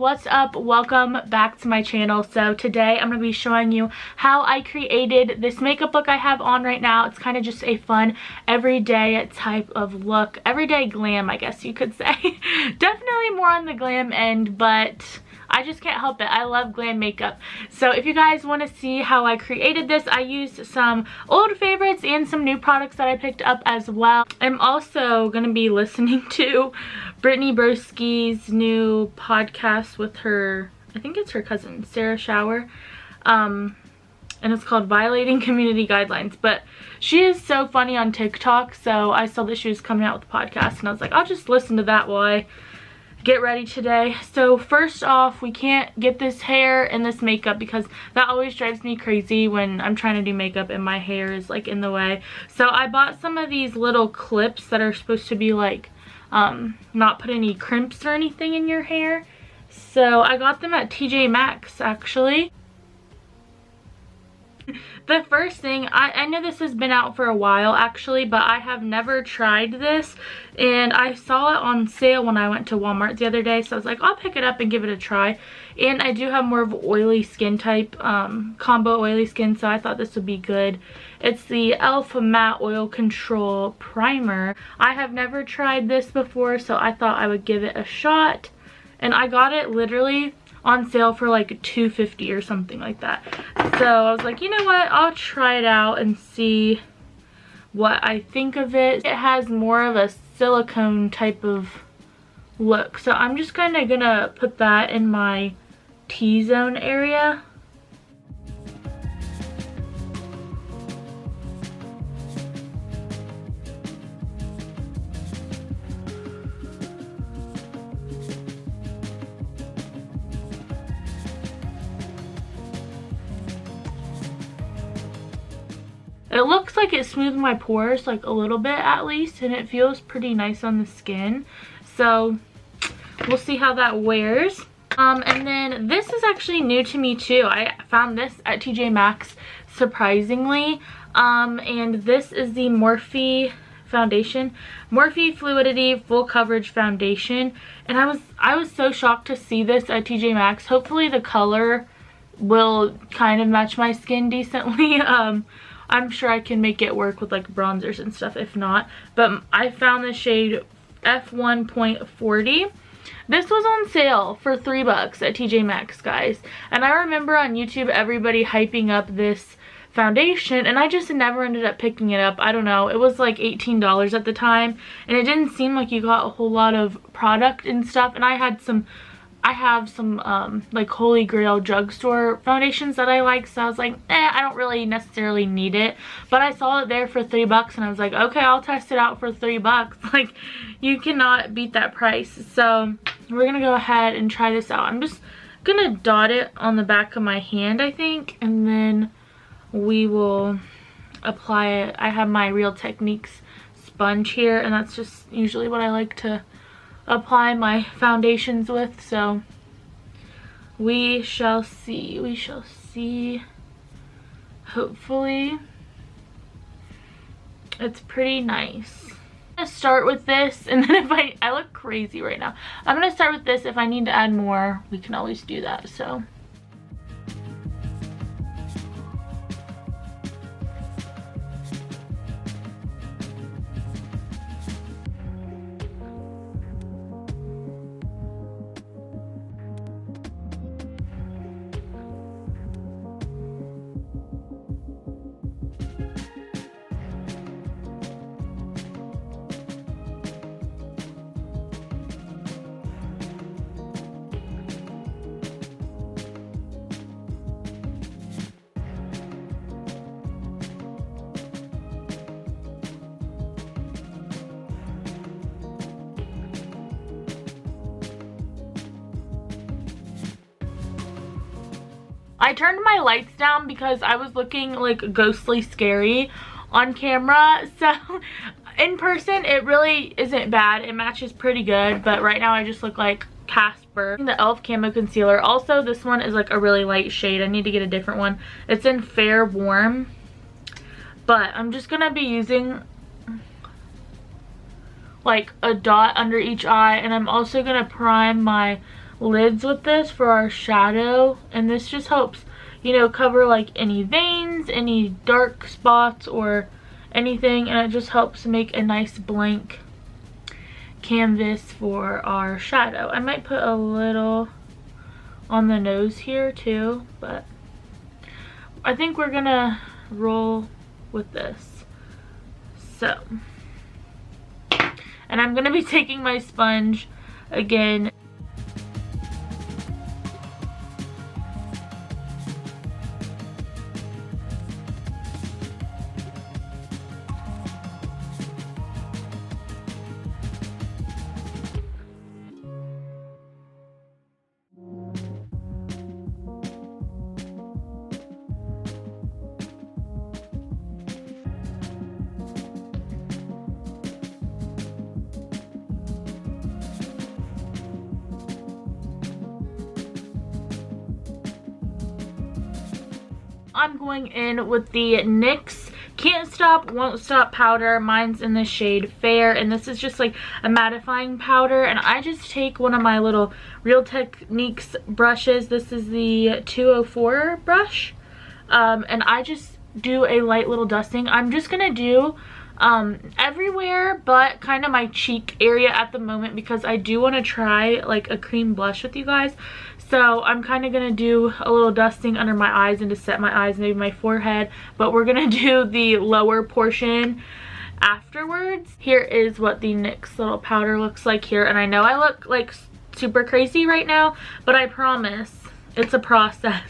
what's up? Welcome back to my channel. So today I'm going to be showing you how I created this makeup look I have on right now. It's kind of just a fun everyday type of look, everyday glam I guess you could say. Definitely more on the glam end, but I just can't help it. I love glam makeup. So if you guys want to see how I created this, I used some old favorites and some new products that I picked up as well. I'm also going to be listening to Brittany Broski's new podcast with her, I think it's her cousin, Sarah Shower. And it's called Violating Community Guidelines. But she is so funny on TikTok, so I saw that she was coming out with a podcast and I was like, I'll just listen to that while I get ready today. So first off, we can't get this hair and this makeup because that always drives me crazy when I'm trying to do makeup and my hair is like in the way. So I bought some of these little clips that are supposed to be like not put any crimps or anything in your hair. So I got them at TJ Maxx actually. The first thing, I know this has been out for a while actually, but I have never tried this, and I saw it on sale when I went to Walmart the other day, so I was like, I'll pick it up and give it a try. And I do have more of oily skin type, combo oily skin, so I thought this would be good. It's the e.l.f. Matte Oil Control Primer. I have never tried this before, so I thought I would give it a shot, and I got it literally on sale for like $2.50 or something like that. So I was like, you know what, I'll try it out and see what I think of it. It has more of a silicone type of look, so I'm just kind of gonna put that in my T-zone area. It looks like it smoothed my pores like a little bit at least, and it feels pretty nice on the skin. So we'll see how that wears. And then this is actually new to me too. I found this at TJ Maxx surprisingly. And this is the Morphe foundation, Morphe Fluidity Full Coverage Foundation. And I was so shocked to see this at TJ Maxx. Hopefully the color will kind of match my skin decently. I'm sure I can make it work with like bronzers and stuff if not. But I found the shade F1.40. This was on sale for $3 at TJ Maxx, guys. And I remember on YouTube everybody hyping up this foundation, and I just never ended up picking it up. I don't know. It was like $18 at the time, and it didn't seem like you got a whole lot of product and stuff. And I have some like Holy Grail drugstore foundations that I like, so I was like, I don't really necessarily need it. But I saw it there for $3 and I was like, okay, I'll test it out for $3. Like, you cannot beat that price. So we're gonna go ahead and try this out. I'm just gonna dot it on the back of my hand, I think, and then we will apply it. I have my Real Techniques sponge here, and that's just usually what I like to apply my foundations with. So we shall see. Hopefully it's pretty nice. I'm gonna start with this, and then if I look crazy right now, I'm gonna start with this. If I need to add more, we can always do that. So I turned my lights down because I was looking like ghostly scary on camera. So in person it really isn't bad. It matches pretty good, but right now I just look like Casper. The e.l.f. Camo Concealer. Also, this one is like a really light shade. I need to get a different one. It's in Fair Warm. But I'm just gonna be using like a dot under each eye, and I'm also gonna prime my lids with this for our shadow, and this just helps, you know, cover like any veins, any dark spots or anything, and it just helps make a nice blank canvas for our shadow. I might put a little on the nose here too, but I think we're gonna roll with this. So, and I'm gonna be taking my sponge again. I'm going in with the NYX Can't Stop, Won't Stop powder. Mine's in the shade Fair, and this is just like a mattifying powder. And I just take one of my little Real Techniques brushes. This is the 204 brush. And I just do a light little dusting. I'm just gonna do everywhere but kind of my cheek area at the moment, because I do want to try like a cream blush with you guys. So I'm kind of going to do a little dusting under my eyes and to set my eyes, maybe my forehead, but we're going to do the lower portion afterwards. Here is what the NYX little powder looks like here, and I know I look like super crazy right now, but I promise it's a process.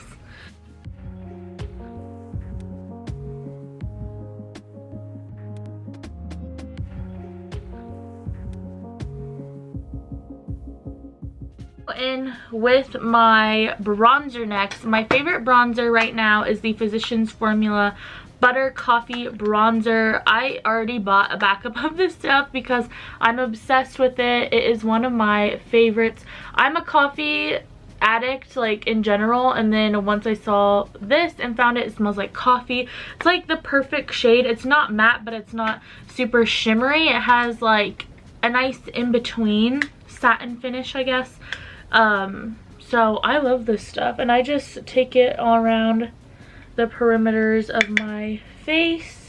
In with my bronzer next. My favorite bronzer right now is the Physicians Formula Butter Coffee Bronzer. I already bought a backup of this stuff because I'm obsessed with it. It is one of my favorites. I'm a coffee addict like in general, and then once I saw this and found it smells like coffee. It's like the perfect shade. It's not matte, but it's not super shimmery. It has like a nice in-between satin finish, I guess. So I love this stuff, and I just take it all around the perimeters of my face.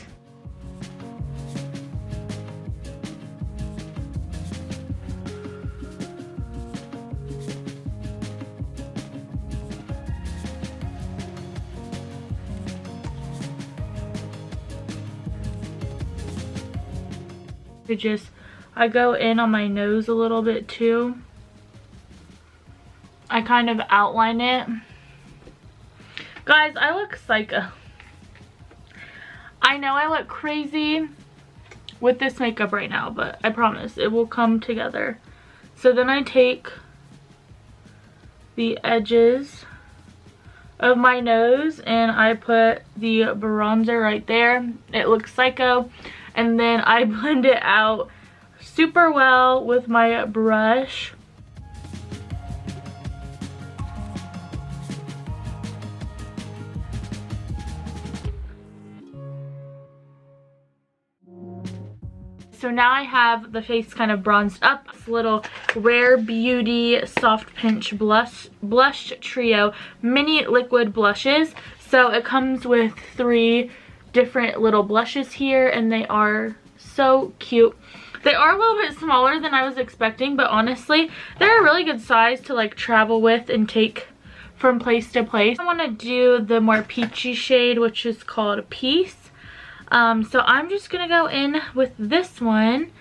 I go in on my nose a little bit too. I kind of outline it. Guys, I look psycho. I know I look crazy with this makeup right now, but I promise it will come together. So then I take the edges of my nose and I put the bronzer right there. It looks psycho. And then I blend it out super well with my brush. So now I have the face kind of bronzed up. This little Rare Beauty Soft Pinch Blush Trio mini liquid blushes. So it comes with 3 different little blushes here, and they are so cute. They are a little bit smaller than I was expecting, but honestly, they're a really good size to like travel with and take from place to place. I want to do the more peachy shade, which is called Peace. So I'm just gonna go in with this one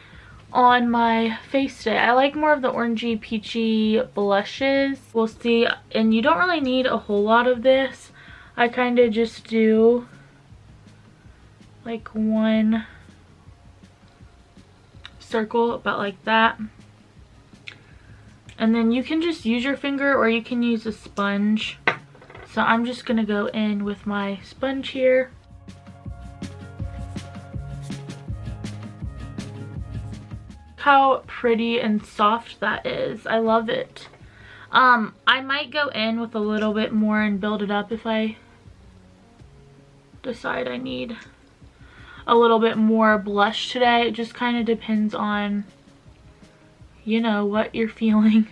on my face today. I like more of the orangey peachy blushes. We'll see, and you don't really need a whole lot of this. I kind of just do like one circle about like that, and then you can just use your finger or you can use a sponge. So I'm just gonna go in with my sponge here. How pretty and soft that is. I love it. I might go in with a little bit more and build it up if I decide I need a little bit more blush today. It just kind of depends on, you know, what you're feeling.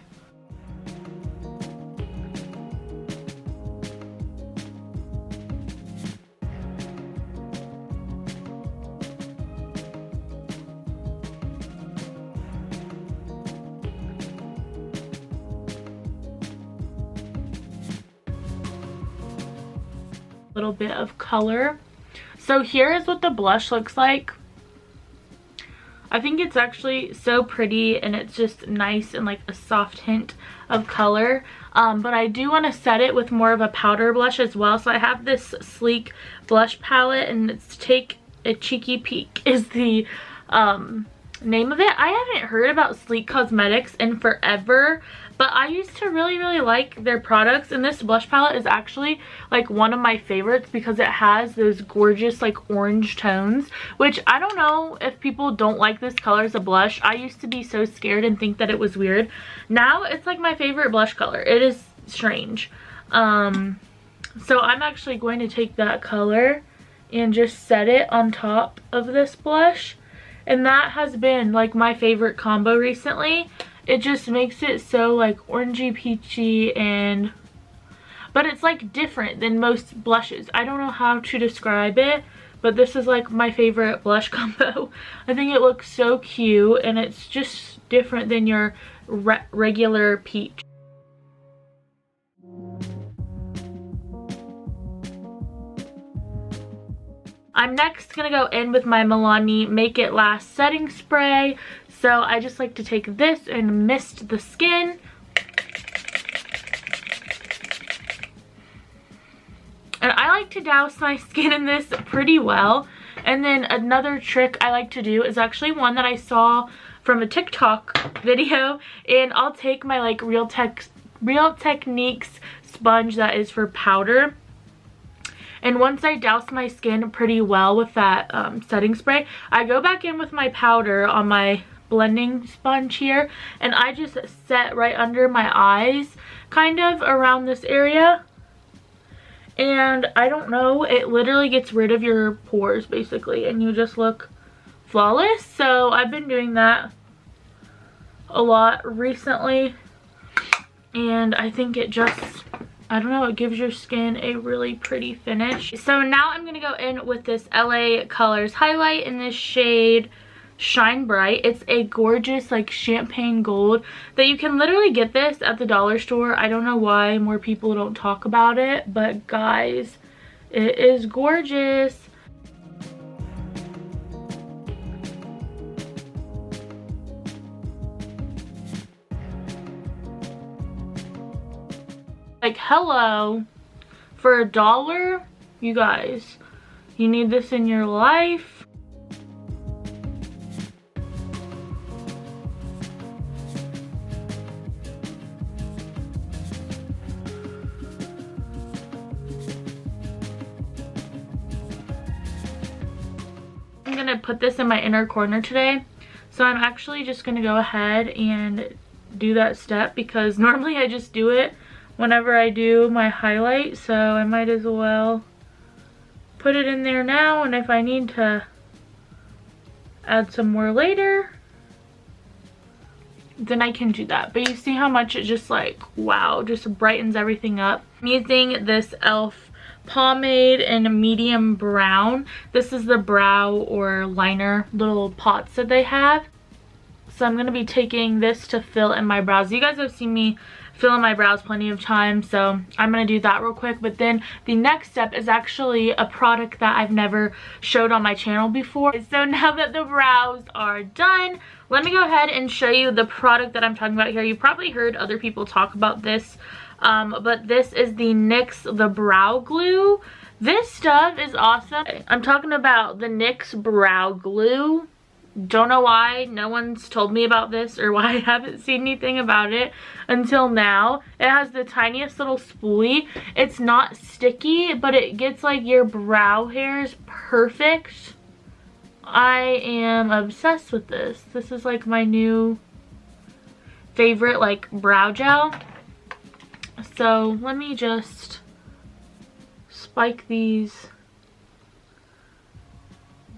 little bit of color. So here is what the blush looks like. I think it's actually so pretty, and it's just nice and like a soft hint of color. But I do want to set it with more of a powder blush as well. So I have this sleek blush palette, and it's Take a Cheeky Peek is the name of it. I haven't heard about Sleek Cosmetics in forever, but I used to really like their products, and this blush palette is actually like one of my favorites because it has those gorgeous like orange tones, which I don't know if people don't like this color as a blush. I used to be so scared and think that it was weird. Now it's like my favorite blush color. It is strange. So I'm actually going to take that color and just set it on top of this blush. And that has been like my favorite combo recently. It just makes it so like orangey peachy, but it's like different than most blushes. I don't know how to describe it, but this is like my favorite blush combo. I think it looks so cute, and it's just different than your regular peach. I'm next gonna go in with my Milani Make It Last setting spray. So I just like to take this and mist the skin. And I like to douse my skin in this pretty well. And then another trick I like to do is actually one that I saw from a TikTok video. And I'll take my like Real Techniques sponge that is for powder. And once I douse my skin pretty well with that setting spray, I go back in with my powder on my blending sponge here, and I just set right under my eyes, kind of around this area. And I don't know, it literally gets rid of your pores basically, and you just look flawless. So I've been doing that a lot recently, and I think it just, I don't know, it gives your skin a really pretty finish. So now I'm going to go in with this LA Colors highlight in this shade Shine Bright. It's a gorgeous like champagne gold that you can literally get this at the dollar store. I don't know why more people don't talk about it, but guys, it is gorgeous. Like, hello, for $1, you guys, you need this in your life. I'm gonna put this in my inner corner today, so I'm actually just gonna go ahead and do that step because normally I just do it whenever I do my highlight, so I might as well put it in there now, and if I need to add some more later, then I can do that. But you see how much it just like, wow, just brightens everything up. I'm using this e.l.f. pomade in a medium brown. This is the brow or liner little pots that they have. So I'm going to be taking this to fill in my brows. You guys have seen me fill in my brows plenty of times, so I'm going to do that real quick. But then the next step is actually a product that I've never showed on my channel before. So now that the brows are done, let me go ahead and show you the product that I'm talking about here. You probably heard other people talk about this, but this is the Nyx the Brow Glue. This stuff is awesome. I'm talking about the Nyx Brow Glue. Don't know why no one's told me about this or why I haven't seen anything about it until now. It has the tiniest little spoolie. It's not sticky, but it gets like your brow hairs perfect. I am obsessed with this. This is like my new favorite like brow gel. So let me just spike these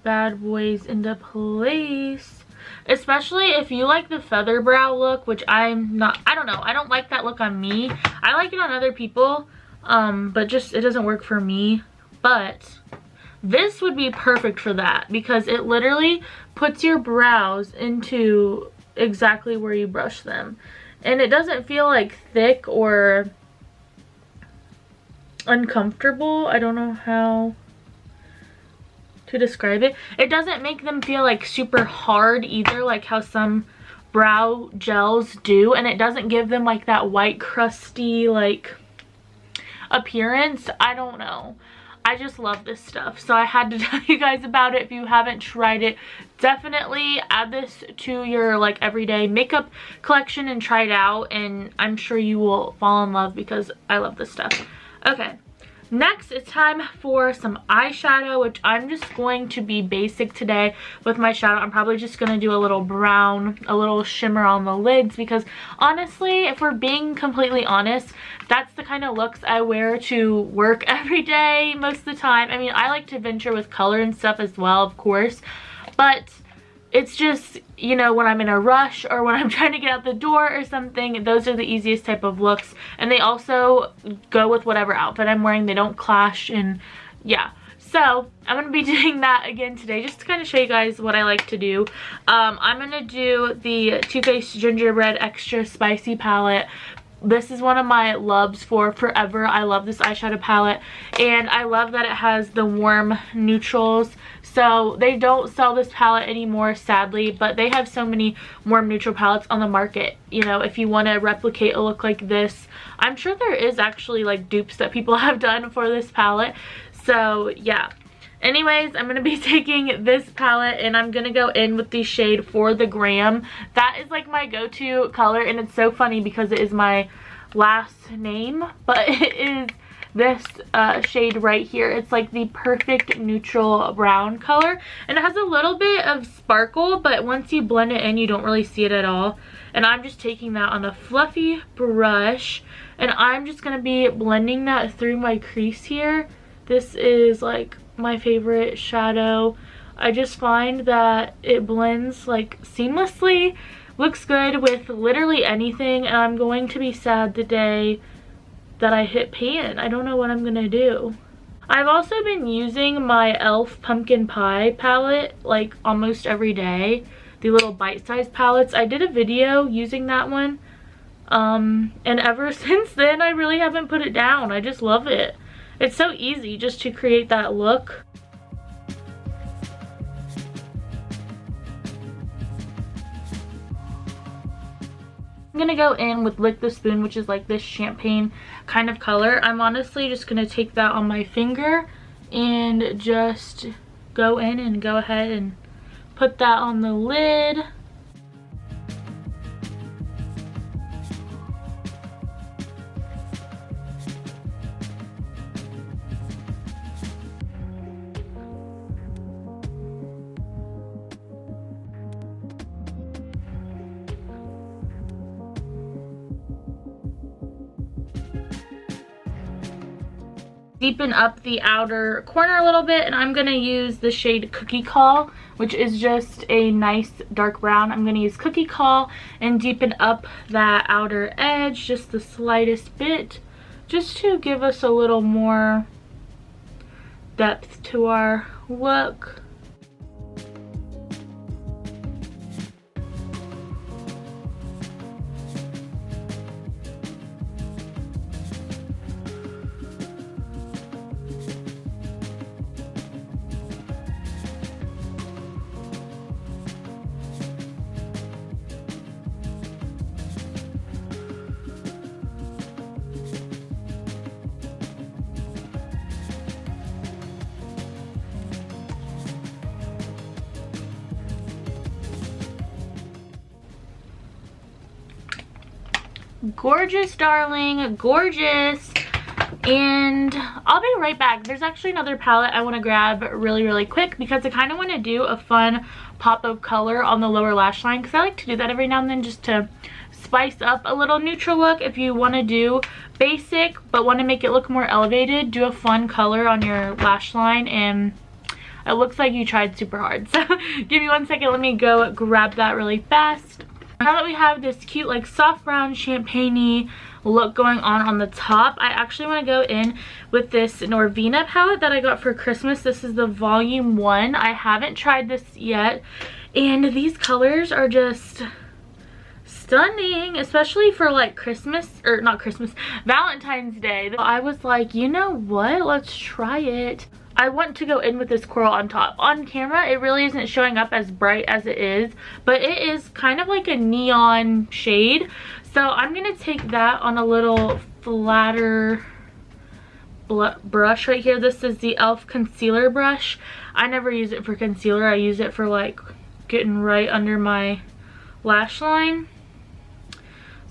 bad boys into place, especially if you like the feather brow look, which I'm not. I don't know, I don't like that look on me. I like it on other people, but just it doesn't work for me. But this would be perfect for that because it literally puts your brows into exactly where you brush them, and it doesn't feel like thick or uncomfortable. I don't know how to describe it. It doesn't make them feel like super hard either, like how some brow gels do, and it doesn't give them like that white crusty like appearance. I don't know. I just love this stuff, so I had to tell you guys about it. If you haven't tried it, definitely add this to your like everyday makeup collection and try it out, and I'm sure you will fall in love because I love this stuff. Okay, next it's time for some eyeshadow, which I'm just going to be basic today with my shadow. I'm probably just going to do a little brown, a little shimmer on the lids, because honestly, if we're being completely honest, that's the kind of looks I wear to work every day most of the time. I mean, I like to venture with color and stuff as well, of course, but it's just, you know, when I'm in a rush or when I'm trying to get out the door or something, those are the easiest type of looks, and they also go with whatever outfit I'm wearing. They don't clash, and yeah. So I'm going to be doing that again today, just to kind of show you guys what I like to do. I'm going to do the Too Faced Gingerbread Extra Spicy palette. This is one of my loves for forever. I love this eyeshadow palette, and I love that it has the warm neutrals. So they don't sell this palette anymore, sadly, but they have so many warm neutral palettes on the market. You know, if you want to replicate a look like this, I'm sure there is actually like dupes that people have done for this palette. So yeah. Anyways, I'm going to be taking this palette and I'm going to go in with the shade For the Grwm. That is like my go-to color, and it's so funny because it is my last name, but it is this shade right here. It's like the perfect neutral brown color, and it has a little bit of sparkle, but once you blend it in, you don't really see it at all. And I'm just taking that on a fluffy brush, and I'm just going to be blending that through my crease here. This is like my favorite shadow. I just find that it blends like seamlessly, looks good with literally anything, and I'm going to be sad the day that I hit pan. I don't know what I'm gonna do. I've also been using my e.l.f. Pumpkin Pie palette like almost every day, the little bite-sized palettes. I did a video using that one, and ever since then I really haven't put it down. I just love it. It's so easy just to create that look. I'm gonna go in with Lick the Spoon, which is like this champagne kind of color. I'm honestly just gonna take that on my finger and just go in and go ahead and put that on the lid. Deepen up the outer corner a little bit, and I'm going to use the shade Cookie Call, which is just a nice dark brown. I'm going to use Cookie Call and deepen up that outer edge just the slightest bit, just to give us a little more depth to our look. Gorgeous, darling, gorgeous. And I'll be right back. There's actually another palette I want to grab really quick, because I kind of want to do a fun pop of color on the lower lash line, because I like to do that every now and then just to spice up a little neutral look. If you want to do basic but want to make it look more elevated, do a fun color on your lash line, and it looks like you tried super hard. So give me 1 second, let me go grab that really fast. Now that we have this cute like soft brown champagne-y look going on the top, I actually want to go in with this Norvina palette that I got for Christmas. This is the volume 1. I haven't tried this yet, and these colors are just stunning, especially for like Christmas, or not Christmas, Valentine's Day. I was like, you know what, let's try it. I want to go in with this coral on top. On camera, it really isn't showing up as bright as it is, but it is kind of like a neon shade. So I'm gonna take that on a little flatter brush right here. This is the e.l.f. concealer brush. I never use it for concealer. I use it for like getting right under my lash line.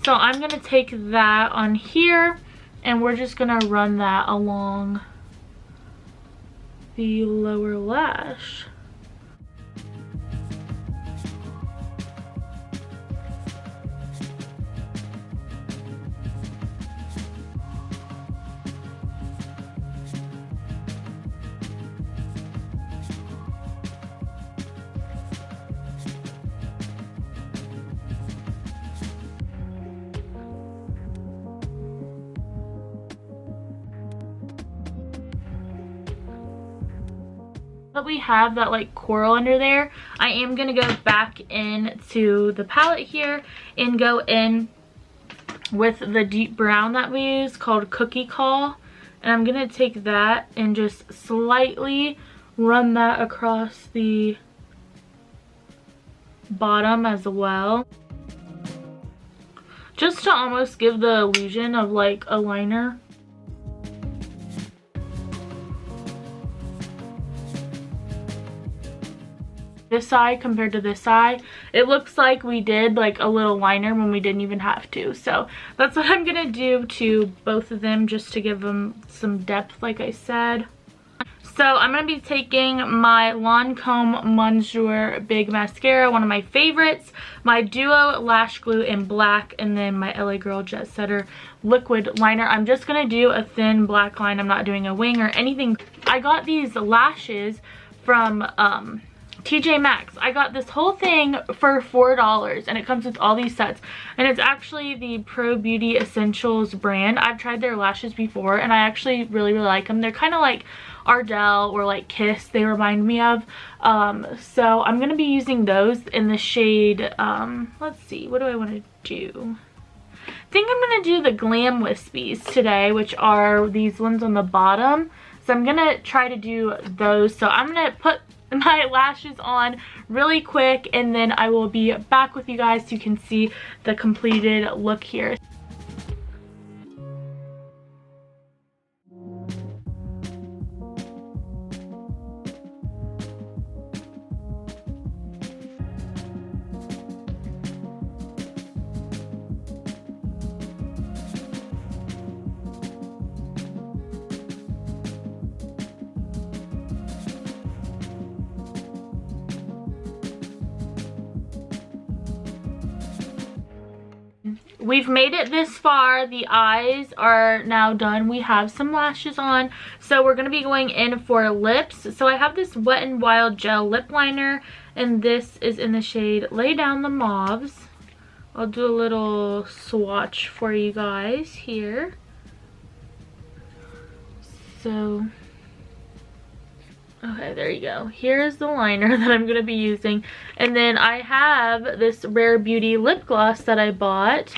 So I'm gonna take that on here and we're just gonna run that along the lower lash. That we have that like coral under there, I am gonna go back into the palette here and go in with the deep brown that we use called Cookie Call, and I'm gonna take that and just slightly run that across the bottom as well, just to almost give the illusion of like a liner. This side compared to this side, it looks like we did like a little liner when we didn't even have to. So that's what I'm gonna do to both of them, just to give them some depth, like I said. So I'm gonna be taking my Lancome Monsieur Big Mascara, one of my favorites, my Duo Lash Glue in black, and then my LA Girl Jet Setter liquid liner. I'm just gonna do a thin black line. I'm not doing a wing or anything. I got these lashes from TJ Maxx. I got this whole thing for $4 and it comes with all these sets, and it's actually the Pro Beauty Essentials brand. I've tried their lashes before and I actually really like them. They're kind of like Ardell or like Kiss, they remind me of. So I'm gonna be using those in the shade, let's see, what do I want to do? I think I'm gonna do the Glam Wispies today, which are these ones on the bottom. So I'm gonna try to do those. So I'm gonna put my lashes on really quick and then I will be back with you guys so you can see the completed look here. We've made it this far. The eyes are now done. We have some lashes on, so we're going to be going in for lips. So I have this Wet n Wild gel lip liner, and this is in the shade Lay Down the Mauves. I'll do a little swatch for you guys here. So okay, there you go. Here's the liner that I'm going to be using. And then I have this Rare Beauty lip gloss that I bought.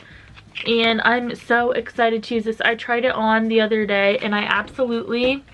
And I'm so excited to use this. I tried it on the other day and I absolutely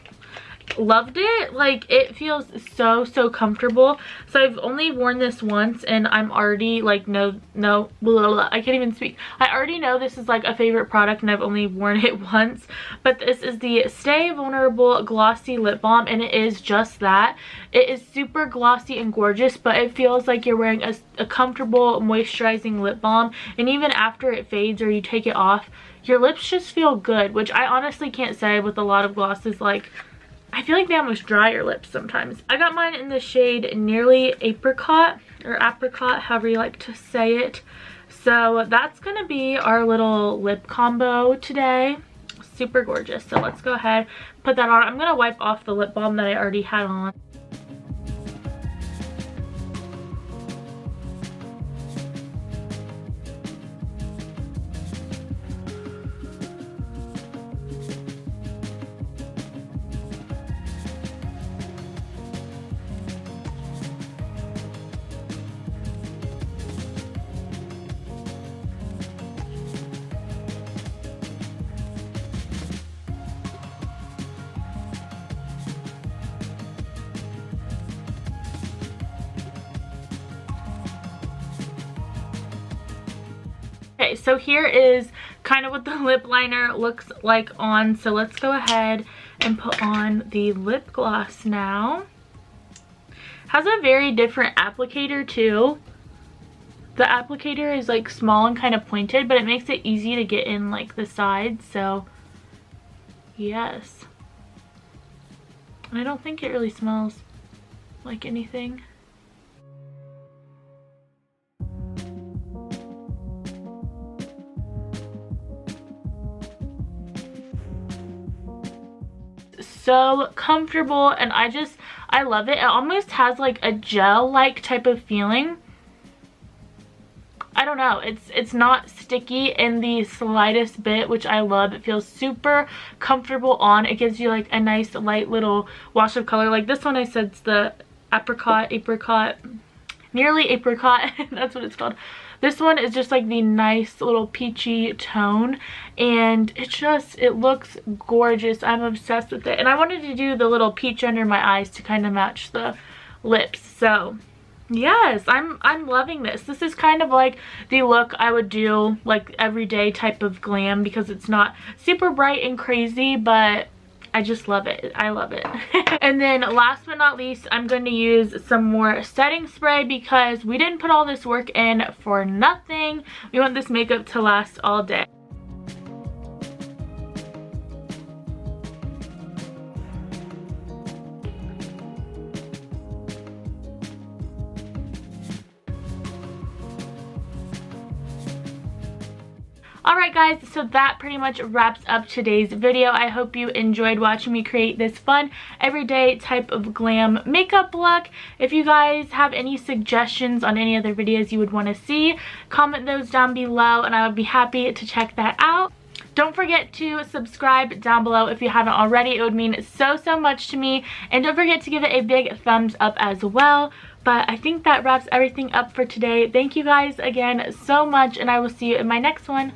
loved it. Like, it feels so comfortable. So I've only worn this once and I'm already like blah, blah, blah, I can't even speak. I already know this is like a favorite product and I've only worn it once. But this is the Stay Vulnerable Glossy Lip Balm, and it is just that. It is super glossy and gorgeous, but it feels like you're wearing a comfortable moisturizing lip balm, and even after it fades or you take it off, your lips just feel good, which I honestly can't say with a lot of glosses. Like, I feel like they almost dry your lips sometimes. I got mine in the shade Nearly Apricot, or apricot, however you like to say it. So that's gonna be our little lip combo today. Super gorgeous. So let's go ahead, put that on. I'm gonna wipe off the lip balm that I already had on. Okay, so here is kind of what the lip liner looks like on. So let's go ahead and put on the lip gloss now. Has a very different applicator too. The applicator is like small and kind of pointed, but it makes it easy to get in like the sides. So yes. And I don't think it really smells like anything. So comfortable, and I love it. It almost has like a gel-like type of feeling. I don't know, it's not sticky in the slightest bit, which I love. It feels super comfortable on. It gives you like a nice light little wash of color. Like this one, I said it's the apricot, nearly apricot. That's what it's called. This one is just like the nice little peachy tone, and it looks gorgeous. I'm obsessed with it, and I wanted to do the little peach under my eyes to kind of match the lips. So yes, I'm loving this. This is kind of like the look I would do like everyday type of glam, because it's not super bright and crazy, but I just love it. I love it. And then last but not least, I'm going to use some more setting spray, because we didn't put all this work in for nothing. We want this makeup to last all day. Alright guys, so that pretty much wraps up today's video. I hope you enjoyed watching me create this fun everyday type of glam makeup look. If you guys have any suggestions on any other videos you would want to see, comment those down below and I would be happy to check that out. Don't forget to subscribe down below if you haven't already. It would mean so much to me. And don't forget to give it a big thumbs up as well. But I think that wraps everything up for today. Thank you guys again so much, and I will see you in my next one.